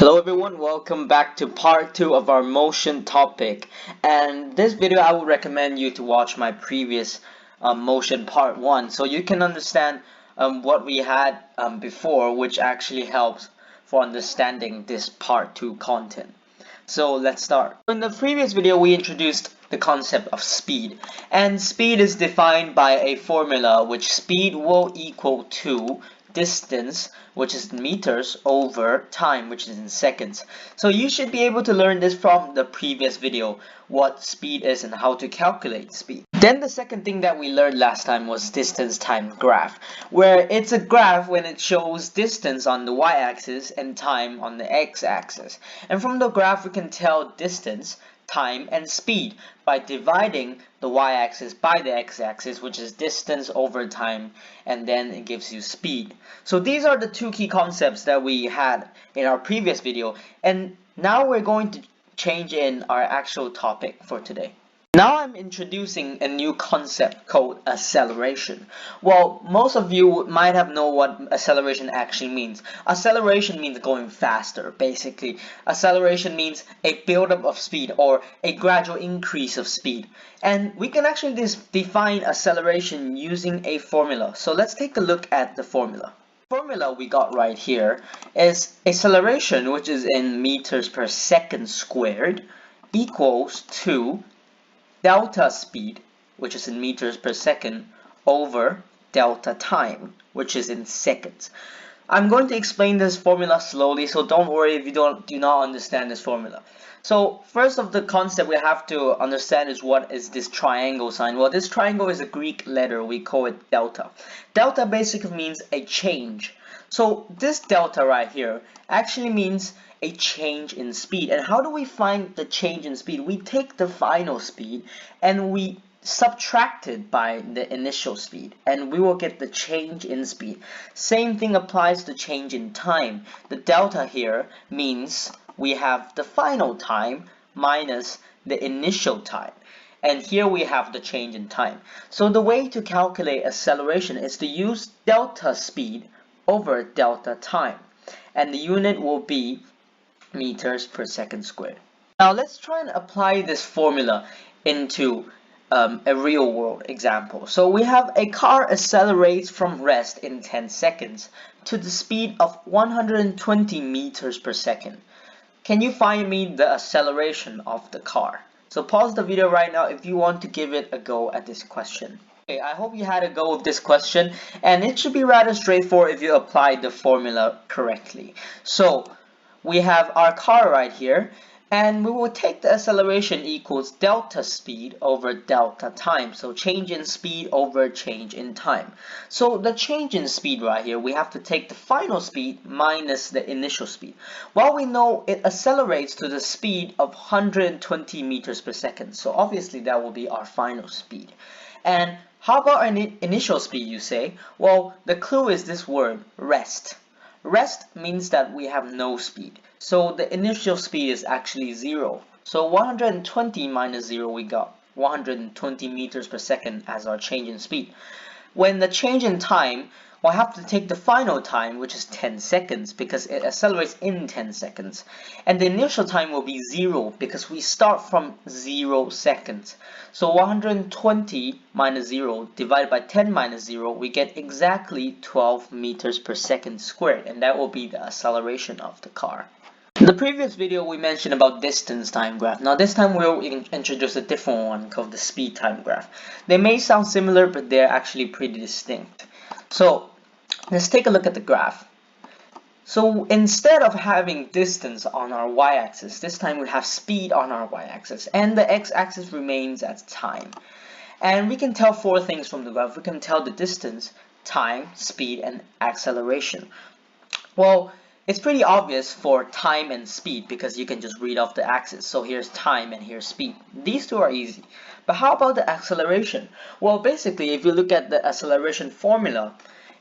Hello everyone, welcome back to part 2 of our motion topic. And this video I would recommend you to watch my previous motion part 1 so you can understand what we had before, which actually helps for understanding this part 2 content. So let's start. In the previous video we introduced the concept of speed, and speed is defined by a formula which speed will equal to distance, which is in meters, over time, which is in seconds. So you should be able to learn this from the previous video, what speed is and how to calculate speed. Then the second thing that we learned last time was distance time graph, where it's a graph when it shows distance on the y-axis and time on the x-axis. And from the graph we can tell distance, time, and speed by dividing the y-axis by the x-axis, which is distance over time, and then it gives you speed. So these are the two key concepts that we had in our previous video, and now we're going to change in our actual topic for today. Now I'm introducing a new concept called acceleration. Well, most of you might have known what acceleration actually means. Acceleration means going faster, basically. Acceleration means a buildup of speed or a gradual increase of speed. And we can actually define acceleration using a formula. So let's take a look at the formula. The formula we got right here is acceleration, which is in meters per second squared, equals to delta speed, which is in meters per second, over delta time, which is in seconds. I'm going to explain this formula slowly, so don't worry if you do not understand this formula. So first of the concept we have to understand is what is this triangle sign. Well, this triangle is a Greek letter, we call it delta. Delta basically means a change. So this delta right here actually means a change in speed. And how do we find the change in speed? We take the final speed and we subtract it by the initial speed, and we will get the change in speed. Same thing applies to change in time. The delta here means we have the final time minus the initial time. And here we have the change in time. So the way to calculate acceleration is to use delta speed over delta time. And the unit will be meters per second squared. Now let's try and apply this formula into a real world example. So we have a car accelerates from rest in 10 seconds to the speed of 120 meters per second. Can you find me the acceleration of the car? So pause the video right now if you want to give it a go at this question. Okay, I hope you had a go with this question, and it should be rather straightforward if you apply the formula correctly. So we have our car right here, and we will take the acceleration equals delta speed over delta time. So change in speed over change in time. So the change in speed right here, we have to take the final speed minus the initial speed. Well, we know it accelerates to the speed of 120 meters per second. So obviously that will be our final speed. And how about an initial speed, you say? Well, the clue is this word, rest. Rest means that we have no speed. So the initial speed is actually 0. So 120 minus 0, we got 120 meters per second as our change in speed. When the change in time, we'll have to take the final time, which is 10 seconds, because it accelerates in 10 seconds. And the initial time will be 0, because we start from 0 seconds. So 120 minus 0 divided by 10 minus 0, we get exactly 12 meters per second squared, and that will be the acceleration of the car. In the previous video we mentioned about distance time graph. Now this time we'll introduce a different one called the speed time graph. They may sound similar, but they're actually pretty distinct. So let's take a look at the graph. So instead of having distance on our y-axis, this time we have speed on our y-axis, and the x-axis remains as time. And we can tell four things from the graph. We can tell the distance, time, speed, and acceleration. Well, it's pretty obvious for time and speed because you can just read off the axis. So here's time and here's speed. These two are easy. But how about the acceleration? Well, basically, if you look at the acceleration formula,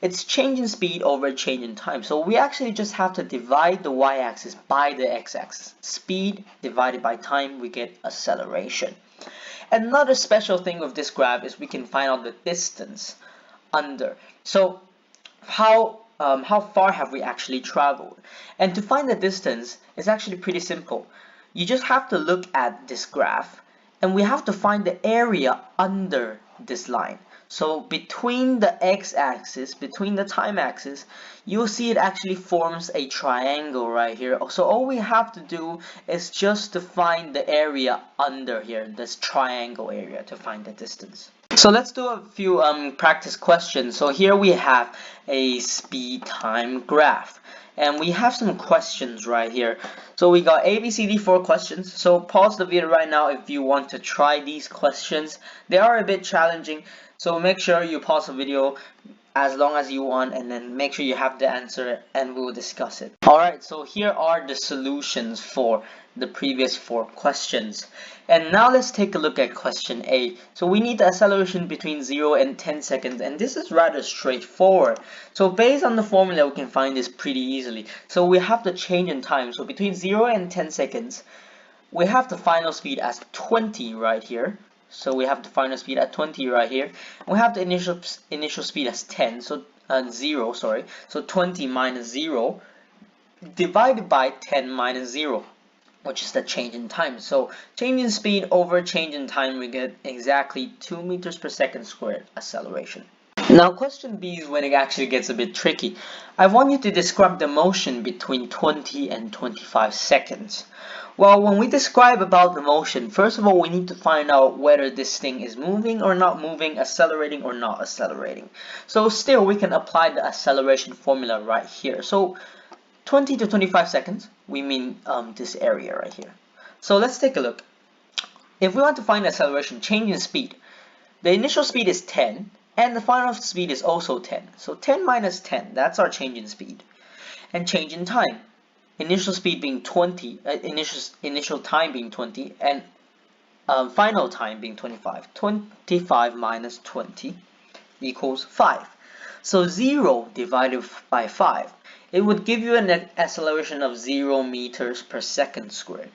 it's change in speed over change in time. So we actually just have to divide the y-axis by the x-axis. Speed divided by time, we get acceleration. Another special thing with this graph is we can find out the distance under. So how how far have we actually traveled. And to find the distance, it's actually pretty simple. You just have to look at this graph, and we have to find the area under this line. So between the x-axis, between the time axis, you'll see it actually forms a triangle right here. So all we have to do is just to find the area under here, this triangle area, to find the distance. So let's do a few practice questions. So here we have a speed time graph, and we have some questions right here. So we got A, B, C, D, 4 questions. So pause the video right now if you want to try these questions. They are a bit challenging, so make sure you pause the video as long as you want, and then make sure you have the answer, and we'll discuss it. Alright, so here are the solutions for the previous 4 questions. And now let's take a look at question A. So we need the acceleration between 0 and 10 seconds, and this is rather straightforward. So based on the formula, we can find this pretty easily. So we have the change in time. So between 0 and 10 seconds, we have the final speed as 20 right here. So we have the final speed at 20 right here. We have the initial speed as 10, so 0, sorry. So 20 minus 0 divided by 10 minus 0, which is the change in time. So change in speed over change in time, we get exactly 2 meters per second squared acceleration. Now question B is when it actually gets a bit tricky. I want you to describe the motion between 20 and 25 seconds. Well, when we describe about the motion, first of all, we need to find out whether this thing is moving or not moving, accelerating or not accelerating. So still, we can apply the acceleration formula right here. So 20 to 25 seconds, we mean this area right here. So let's take a look. If we want to find the acceleration, change in speed, the initial speed is 10, and the final speed is also 10. So 10 minus 10, that's our change in speed. And change in time. Initial speed being 20, initial time being 20, and final time being 25. 25 minus 20 equals 5. So 0 divided by 5, it would give you an acceleration of 0 meters per second squared.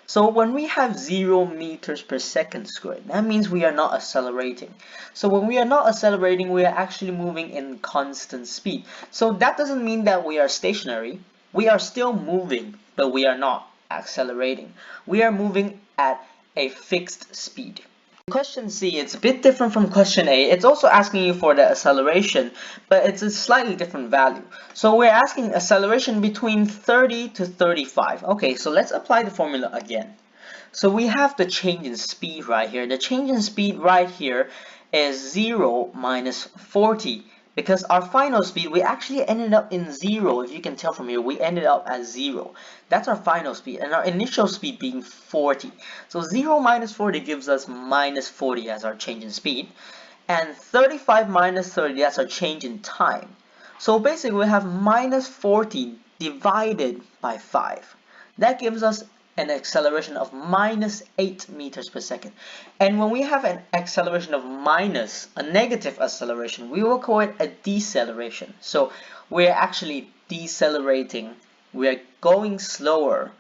So when we have 0 meters per second squared, that means we are not accelerating. So when we are not accelerating, we are actually moving in constant speed. So that doesn't mean that we are stationary. We are still moving, but we are not accelerating. We are moving at a fixed speed. Question C, it's a bit different from question A. It's also asking you for the acceleration, but it's a slightly different value. So we're asking acceleration between 30 to 35. Okay, so let's apply the formula again. So we have the change in speed right here. The change in speed right here is 0 minus 40. Because our final speed, we actually ended up in 0. If you can tell from here, we ended up at 0. That's our final speed, and our initial speed being 40. So 0 minus 40 gives us minus 40 as our change in speed. And 35 minus 30, that's our change in time. So basically, we have minus 40 divided by 5. That gives us an acceleration of minus 8 meters per second. And when we have an acceleration of minus, a negative acceleration, we will call it a deceleration. So we're actually decelerating. We're going slower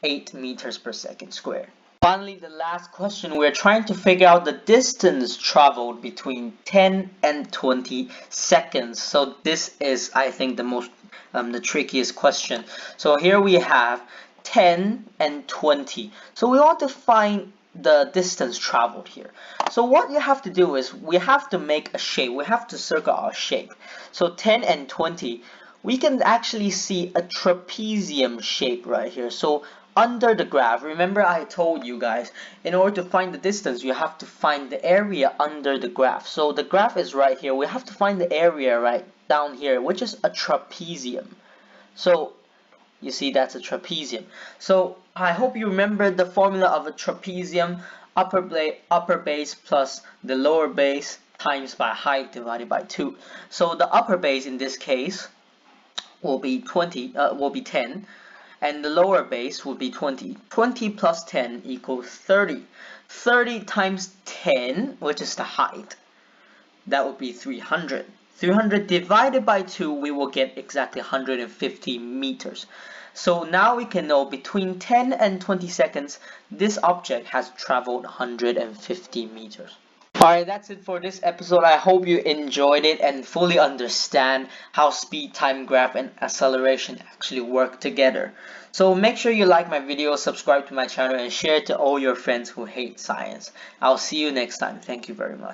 8 meters per second squared. Finally, the last question, we're trying to figure out the distance traveled between 10 and 20 seconds. So this is, I think, the trickiest question. So here we have 10 and 20. So we want to find the distance traveled here. So what you have to do is we have to make a shape. We have to circle our shape. So 10 and 20, we can actually see a trapezium shape right here. So under the graph, remember I told you guys, in order to find the distance, you have to find the area under the graph. So the graph is right here. We have to find the area right down here, which is a trapezium. So you see, that's a trapezium. So I hope you remember the formula of a trapezium: upper base plus the lower base times by height divided by 2. So the upper base in this case will be 10, and the lower base will be 20. 20 plus 10 equals 30. 30 times 10, which is the height, that would be 300. 300 divided by 2, we will get exactly 150 meters. So now we can know between 10 and 20 seconds, this object has traveled 150 meters. Alright, that's it for this episode. I hope you enjoyed it and fully understand how speed, time graph, and acceleration actually work together. So make sure you like my video, subscribe to my channel, and share it to all your friends who hate science. I'll see you next time. Thank you very much.